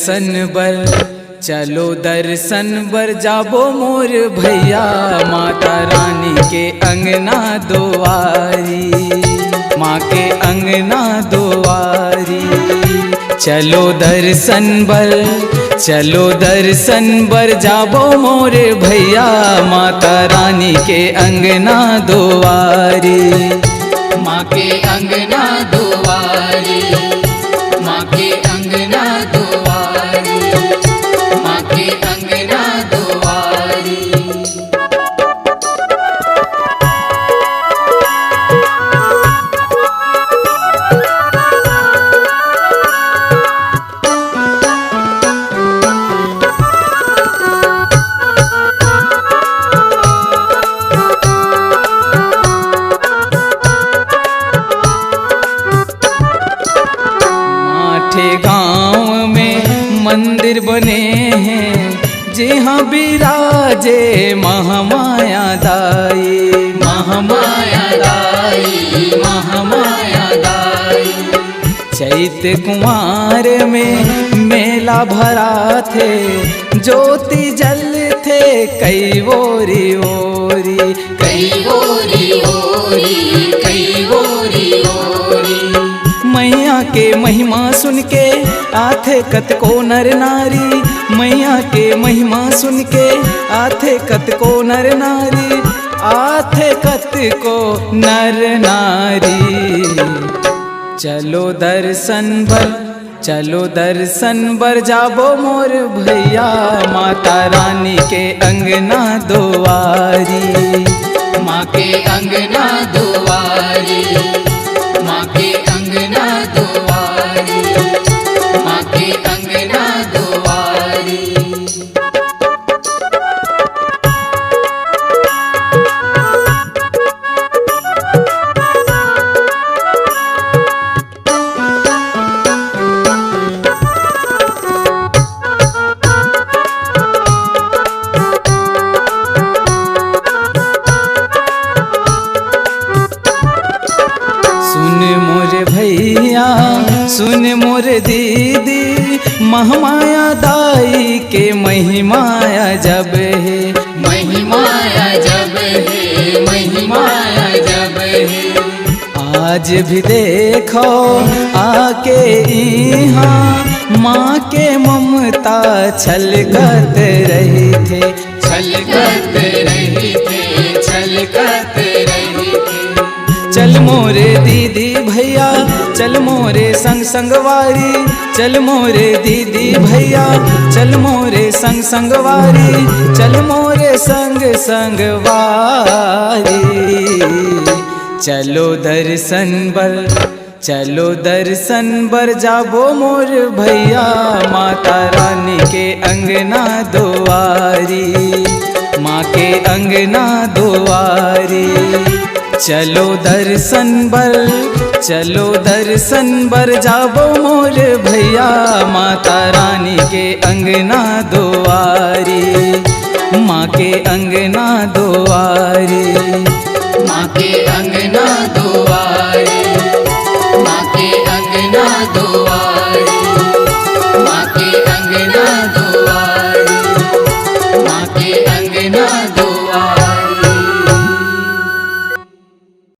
दर्शन बर, चलो दर्शन बर जाबो मोर भैया, माता रानी के अंगना दुआरी, माँ के अंगना दुआरी। चलो दर्शन बर, चलो दर्शन बर जाबो मोर भैया, माता रानी के अंगना दुआरी, माँ के अंगना दुआरी, माँ के अंगना दुआरी, माँ के अंगना दुआरी। गाँव में मंदिर बने हैं, जहाँ विराजे महामाया दाई, महामाया दाई, महामाया दाई। चैत कुमार में मेला भरा थे, ज्योति जल थे कई ओरी ओरी, कई ओरी ओरी, कई ओरी ओरी। मैया के महिमा सुन के आथे कतको नर नारी, मैया के महिमा सुन के आथे कतको नर नारी, आथे कतको नर नारी। चलो दर्शन बर, चलो दर्शन बर जाबो मोर भैया, माता रानी के अंगना दुआरी, माँ के अंगना दुआरी, माँ के अंगना दुआरी, माँ के अंगना दुआरी। भैया सुन मोर दीदी, महामाया दाई के महिमाया जब है, महिमाया जब है, महिमाया जब है। आज भी देखो आके यहाँ माँ के ममता छलकत रही थे, छलकत रही थे, छलकत रही थे। चल मोरे दीदी भैया, चल मोरे संग संगवारी, चल मोरे दीदी भैया, चल मोरे संग संगवारी, चल मोरे संग संगवारी। चलो दर्शन बर, चलो दर्शन बर जाबो मोर भैया, माता रानी के अंगना दुआरी, माँ के अंगना दुआरी। चलो दर्शन बर, चलो दर्शन बर जाबो मोर भैया, माता रानी के अंगना दुआरी, माँ के अंगना दुआरी, माँ के अंगना दुआरी, माँ के अंगना दुआरी, माँ के अंगना दुआरी, माँ के अंगना दुआरी।